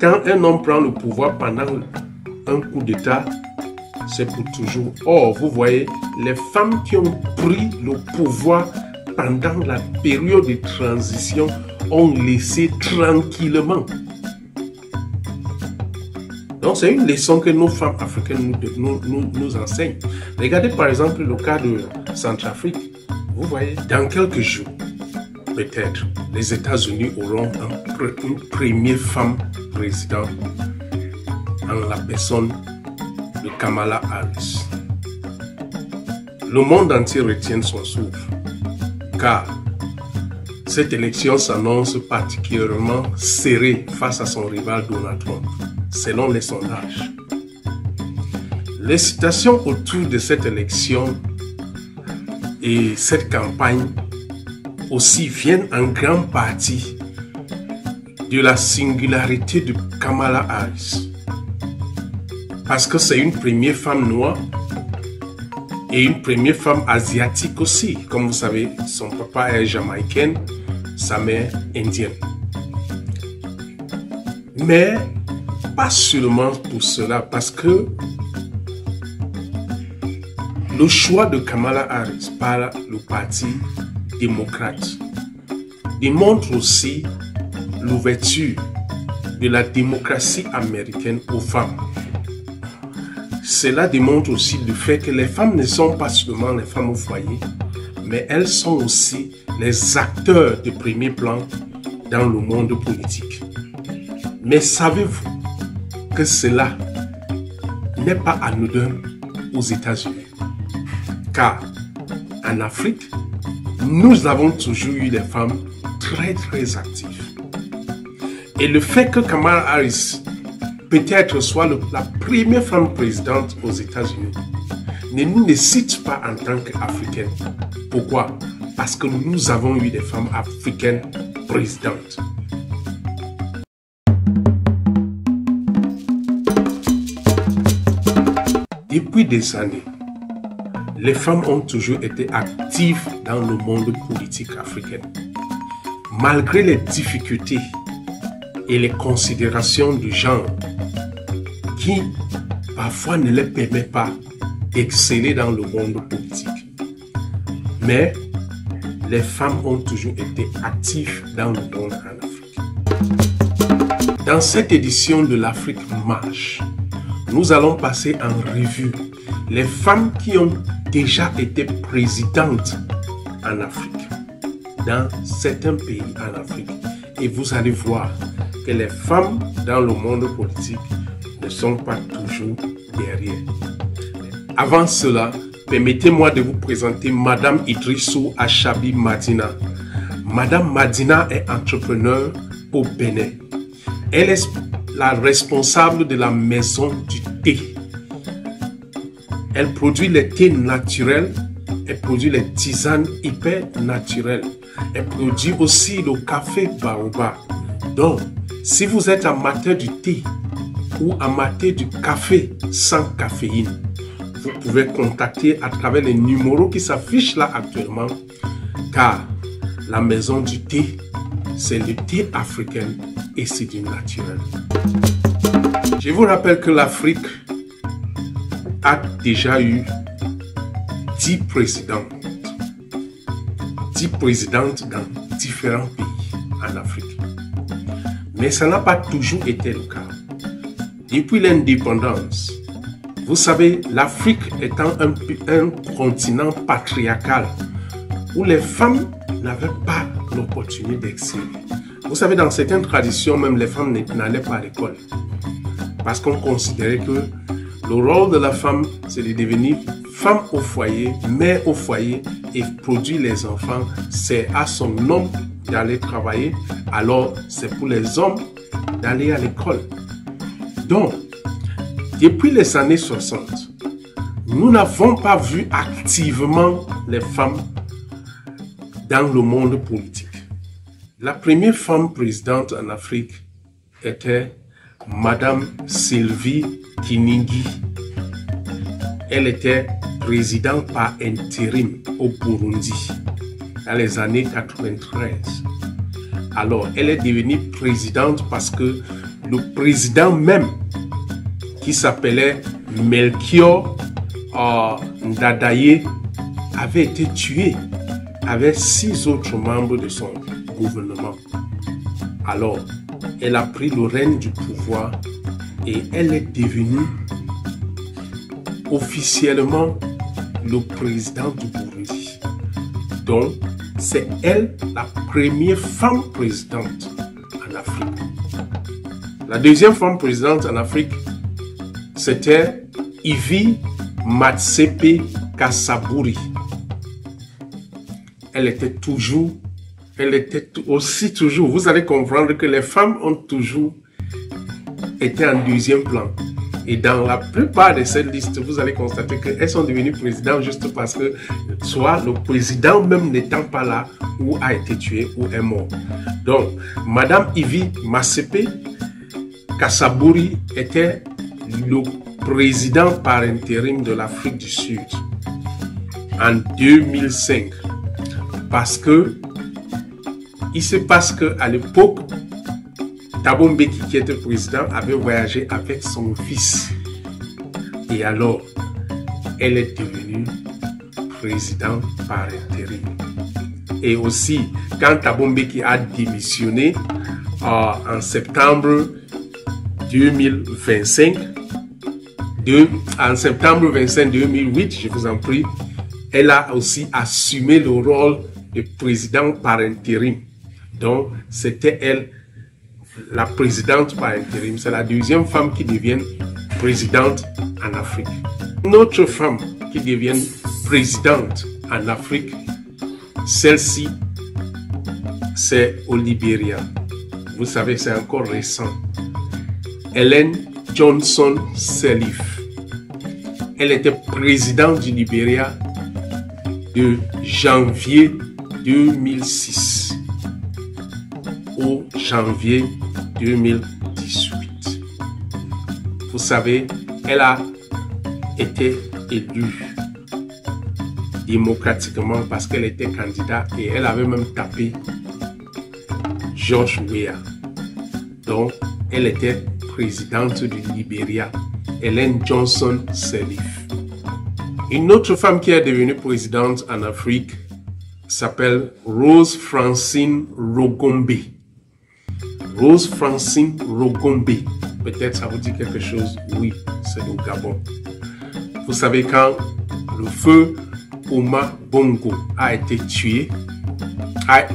Quand un homme prend le pouvoir pendant un coup d'État, c'est pour toujours. Or, vous voyez, les femmes qui ont pris le pouvoir pendant la période de transition ont laissé tranquillement. Donc, c'est une leçon que nos femmes africaines nous enseignent. Regardez par exemple le cas de Centrafrique. Vous voyez, dans quelques jours, peut-être, les États-Unis auront une première femme présidente en la personne de Kamala Harris. Le monde entier retient son souffle, car cette élection s'annonce particulièrement serrée face à son rival Donald Trump, selon les sondages. Les citations autour de cette élection et cette campagne aussi viennent en grande partie de la singularité de Kamala Harris. Parce que c'est une première femme noire et une première femme asiatique aussi. Comme vous savez, son papa est jamaïcain, sa mère indienne. Mais pas seulement pour cela, parce que le choix de Kamala Harris par le Parti démocrate démontre aussi l'ouverture de la démocratie américaine aux femmes. Cela démontre aussi le fait que les femmes ne sont pas seulement les femmes au foyer, mais elles sont aussi les acteurs de premier plan dans le monde politique. Mais savez-vous que cela n'est pas anodin aux États-Unis? Car en Afrique, nous avons toujours eu des femmes très actives. Et le fait que Kamala Harris peut-être soit la première femme présidente aux États-Unis ne nous cite pas en tant qu'Africaines. Pourquoi? Parce que nous avons eu des femmes africaines présidentes. Depuis des années, les femmes ont toujours été actives dans le monde politique africain. Malgré les difficultés et les considérations du genre qui parfois ne les permet pas d'exceller dans le monde politique. Mais les femmes ont toujours été actives dans le monde en Afrique. Dans cette édition de l'Afrique Marche, nous allons passer en revue les femmes qui ont déjà été présidentes en Afrique, dans certains pays en Afrique. Et vous allez voir que les femmes dans le monde politique ne sont pas toujours derrière. Avant cela, permettez-moi de vous présenter Madame Idrissou Achabi Madina. Madame Madina est entrepreneur au Bénin. Elle est la responsable de la maison du thé. Elle produit les thés naturels, elle produit les tisanes hyper naturelles. Elle produit aussi le café Baobab. Donc, si vous êtes amateur du thé ou amateur du café sans caféine, vous pouvez contacter à travers les numéros qui s'affichent là actuellement, car la maison du thé, c'est le thé africain et c'est du naturel. Je vous rappelle que l'Afrique a déjà eu 10 présidentes. 10 présidentes dans différents pays en Afrique. Mais ça n'a pas toujours été le cas. Depuis l'indépendance, vous savez, l'Afrique étant un continent patriarcal où les femmes n'avaient pas l'opportunité d'exceller. Vous savez, dans certaines traditions, même les femmes n'allaient pas à l'école. Parce qu'on considérait que le rôle de la femme, c'est de devenir femme au foyer, mère au foyer et produire les enfants. C'est à son homme d'aller travailler, alors c'est pour les hommes d'aller à l'école. Donc, depuis les années 60, nous n'avons pas vu activement les femmes dans le monde politique. La première femme présidente en Afrique était Madame Sylvie Kinigi. Elle était présidente par intérim au Burundi dans les années 93. Alors, elle est devenue présidente parce que le président même, qui s'appelait Melchior Ndadaye, avait été tué avec 6 autres membres de son gouvernement. Alors, elle a pris le règne du pouvoir et elle est devenue officiellement le président du Burundi. Donc, c'est elle la première femme présidente en Afrique. La deuxième femme présidente en Afrique, c'était Ivy Matsepe Kasaburi. Elle était aussi toujours, vous allez comprendre que les femmes ont toujours été en deuxième plan. Et dans la plupart de ces listes, vous allez constater qu'elles sont devenues présidentes juste parce que soit le président même n'étant pas là, ou a été tué, ou est mort. Donc, Madame Ivy Matsepe Kasaburi était le président par intérim de l'Afrique du Sud en 2005. Parce que il se passe qu'à l'époque, Thabo Mbeki, qui était président, avait voyagé avec son fils. Et alors, elle est devenue présidente par intérim. Et aussi, quand Thabo Mbeki a démissionné en septembre 2025, en septembre 25 2008, je vous en prie, elle a aussi assumé le rôle de président par intérim. Donc, c'était elle, la présidente par intérim. C'est la deuxième femme qui devient présidente en Afrique. Une autre femme qui devient présidente en Afrique, celle-ci, c'est au Libéria. Vous savez, c'est encore récent. Ellen Johnson Sirleaf. Elle était présidente du Libéria de janvier 2006 au janvier 2018. Vous savez, elle a été élue démocratiquement parce qu'elle était candidate et elle avait même tapé George Weah. Donc, elle était présidente du Libéria, Ellen Johnson Sirleaf. Une autre femme qui est devenue présidente en Afrique s'appelle Rose Francine Rogombe. Rose Francine Rogombe. Peut-être ça vous dit quelque chose? Oui, c'est au Gabon. Vous savez, quand le feu Omar Bongo a été tué,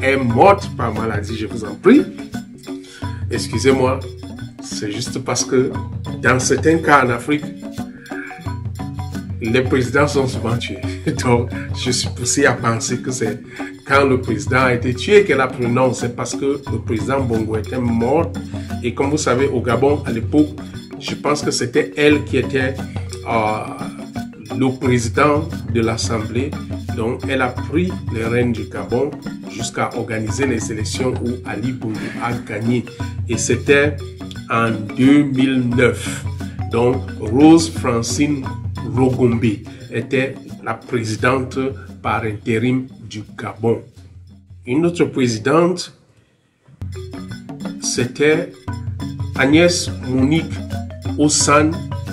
est morte par maladie, je vous en prie. Excusez-moi, c'est juste parce que dans certains cas en Afrique, les présidents sont souvent tués. Donc, je suis poussé à penser que c'est quand le président a été tué qu'elle a pris le nom. C'est parce que le président Bongo était mort. Et comme vous savez, au Gabon, à l'époque, je pense que c'était elle qui était le président de l'Assemblée. Donc, elle a pris les rênes du Gabon jusqu'à organiser les élections où Ali Bongo a gagné. Et c'était en 2009. Donc, Rose Francine Rogombe était la présidente par intérim du Gabon. Une autre présidente, c'était Agnès Monique Ossan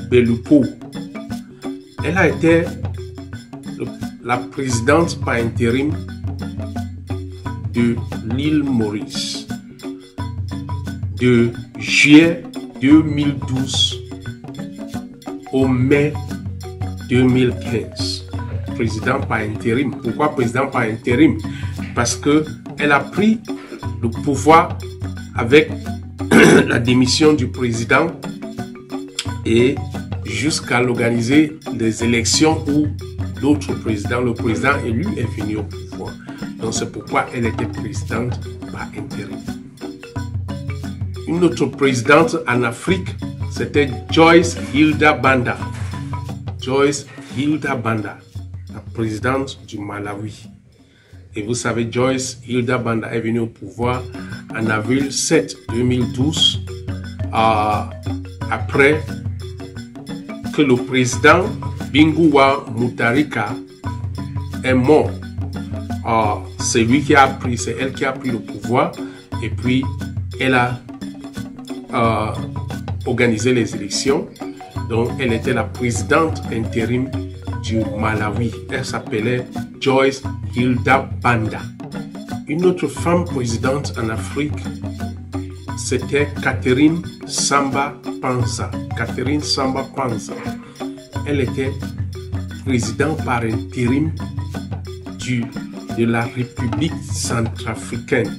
Belupo. Elle a été la présidente par intérim de l'île Maurice de juillet 2012 au mai 2015. Président par intérim. Pourquoi président par intérim? Parce qu'elle a pris le pouvoir avec la démission du président et jusqu'à l'organiser des élections où l'autre président, le président élu, est venu au pouvoir. Donc c'est pourquoi elle était présidente par intérim. Une autre présidente en Afrique, c'était Joyce Hilda Banda. Joyce Hilda Banda, la présidente du Malawi. Et vous savez, Joyce Hilda Banda est venue au pouvoir en avril 7 2012, après que le président Binguwa Mutharika est mort. C'est lui qui a pris, c'est elle qui a pris le pouvoir, et puis elle a organisé les élections. Donc, elle était la présidente intérim du Malawi. Elle s'appelait Joyce Hilda Banda. Une autre femme présidente en Afrique, c'était Catherine Samba Panza. Catherine Samba Panza. Elle était présidente par intérim de la République centrafricaine.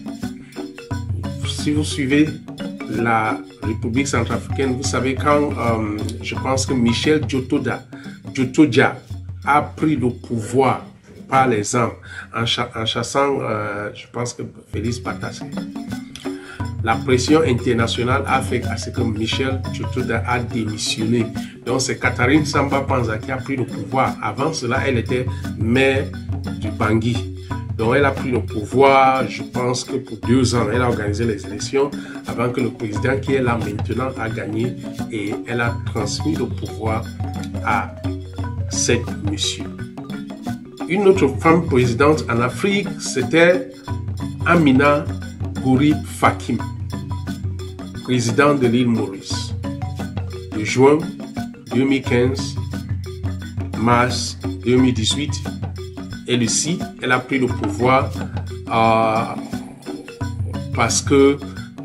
Si vous suivez la République centrafricaine, vous savez quand je pense que Michel Djotodia a pris le pouvoir par les armes en chassant, je pense que Félix Batassé. La pression internationale a fait à ce que Michel Djotodia a démissionné. Donc c'est Catherine Samba Panza qui a pris le pouvoir. Avant cela, elle était maire du Bangui. Donc elle a pris le pouvoir, je pense que pour 2 ans, elle a organisé les élections avant que le président qui est là maintenant a gagné et elle a transmis le pouvoir à cette monsieur. Une autre femme présidente en Afrique, c'était Amina Gourib Fakim, présidente de l'île Maurice, de juin 2015, mars 2018. Elle aussi, elle a pris le pouvoir parce que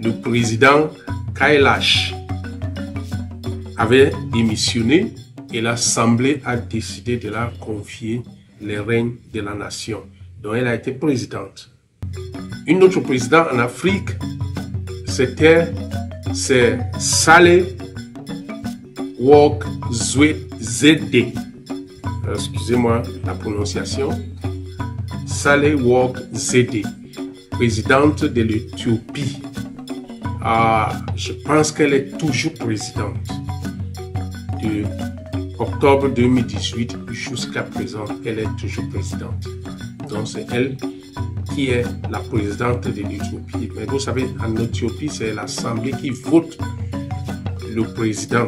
le président Kailash avait démissionné et l'Assemblée a décidé de la confier les règnes de la nation. Donc elle a été présidente. Une autre présidente en Afrique, c'est Saleh Work Zewde. Excusez-moi la prononciation. Saleh Work Zewde, présidente de l'Éthiopie. Je pense qu'elle est toujours présidente. De octobre 2018 jusqu'à présent, elle est toujours présidente. Donc c'est elle qui est la présidente de l'Éthiopie. Mais vous savez, en Éthiopie, c'est l'Assemblée qui vote le président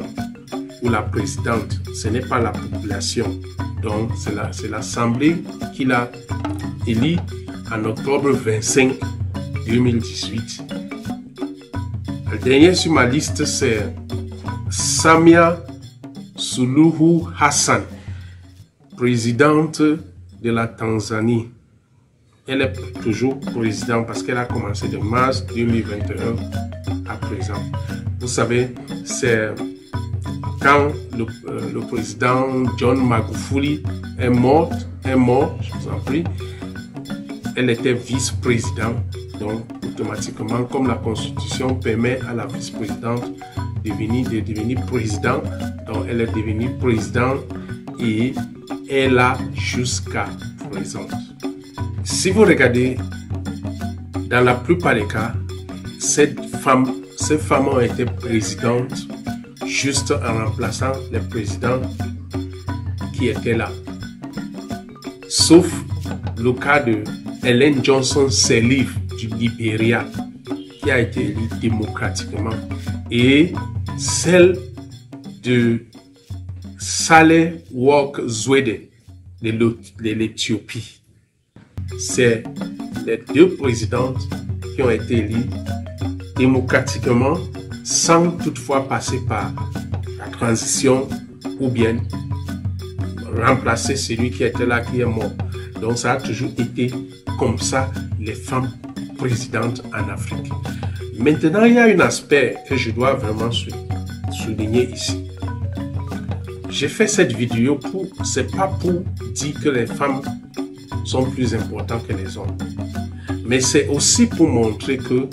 ou la présidente. Ce n'est pas la population. Donc c'est l'Assemblée qui l'a élu en octobre 25 2018. Le dernier sur ma liste, c'est Samia Suluhu Hassan, présidente de la Tanzanie. Elle est toujours présidente parce qu'elle a commencé de mars 2021 à présent. Vous savez, c'est quand le président John Magufuli est mort, je vous en prie, elle était vice-présidente. Donc, automatiquement, comme la Constitution permet à la vice-présidente de devenir présidente, donc elle est devenue présidente et elle a jusqu'à présent. Si vous regardez, dans la plupart des cas, ces femmes ont été présidentes juste en remplaçant les présidents qui étaient là. Sauf le cas de Ellen Johnson Sirleaf du Libéria, qui a été élue démocratiquement, et celle de Saleh Work Zewde de l'Éthiopie. C'est les 2 présidentes qui ont été élues démocratiquement sans toutefois passer par la transition ou bien remplacer celui qui était là, qui est mort. Donc ça a toujours été comme ça, les femmes présidentes en Afrique. Maintenant, il y a un aspect que je dois vraiment souligner ici. J'ai fait cette vidéo c'est pas pour dire que les femmes sont plus importantes que les hommes, mais c'est aussi pour montrer que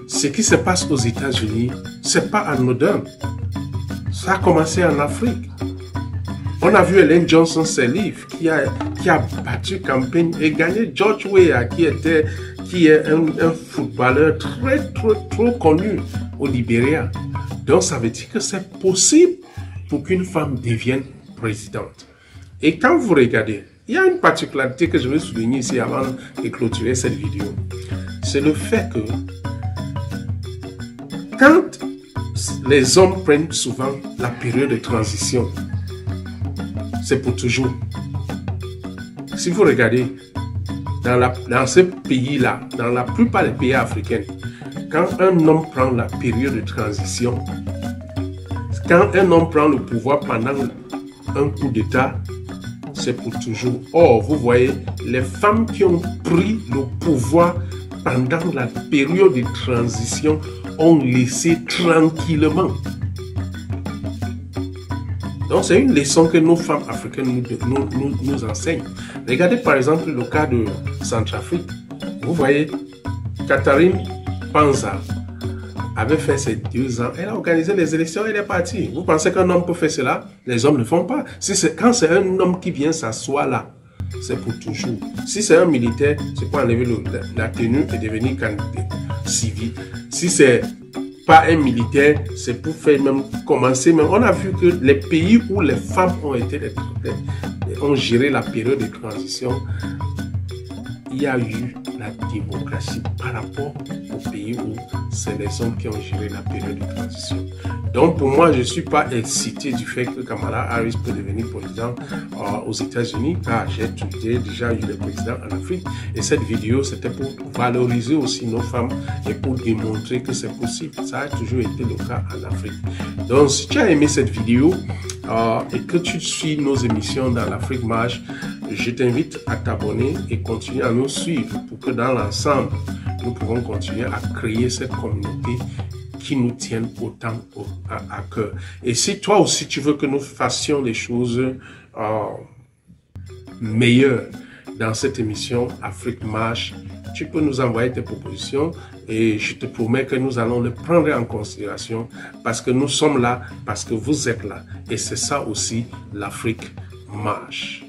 ce qui se passe aux États-Unis, c'est pas anodin. Ça a commencé en Afrique. On a vu Ellen Johnson Sirleaf qui a battu campagne et gagné George Weah qui est un footballeur trop connu au Libéria. Donc ça veut dire que c'est possible pour qu'une femme devienne présidente. Et quand vous regardez, il y a une particularité que je veux souligner ici avant de clôturer cette vidéo. C'est le fait que quand les hommes prennent souvent la période de transition, c'est pour toujours. Si vous regardez, dans ce pays-là, dans la plupart des pays africains, quand un homme prend la période de transition, quand un homme prend le pouvoir pendant un coup d'État, c'est pour toujours. Or, vous voyez, les femmes qui ont pris le pouvoir pendant la période de transition ont laissé tranquillement. Donc, c'est une leçon que nos femmes africaines nous enseignent. Regardez par exemple le cas de Centrafrique. Vous voyez, Catherine Panza avait fait ses 2 ans. Elle a organisé les élections, elle est partie. Vous pensez qu'un homme peut faire cela? Les hommes ne font pas. Quand c'est un homme qui vient s'asseoir là, c'est pour toujours. Si c'est un militaire, c'est pour enlever la tenue et devenir civil. Si c'est pas un militaire, c'est pour faire même commencer. Mais on a vu que les pays où les femmes ont géré la période de transition, il y a eu la démocratie par rapport aux pays où c'est les hommes qui ont géré la période de transition. Donc pour moi, je ne suis pas excité du fait que Kamala Harris peut devenir président aux États-Unis, car j'ai déjà eu le président en Afrique. Et cette vidéo, c'était pour valoriser aussi nos femmes et pour démontrer que c'est possible. Ça a toujours été le cas en Afrique. Donc si tu as aimé cette vidéo et que tu suis nos émissions dans l'Afrique Marche, je t'invite à t'abonner et continuer à nous suivre pour que dans l'ensemble, nous pouvons continuer à créer cette communauté qui nous tienne autant à cœur. Et si toi aussi tu veux que nous fassions les choses meilleures dans cette émission Afrique Marche, tu peux nous envoyer tes propositions et je te promets que nous allons les prendre en considération parce que nous sommes là, parce que vous êtes là. Et c'est ça aussi l'Afrique Marche.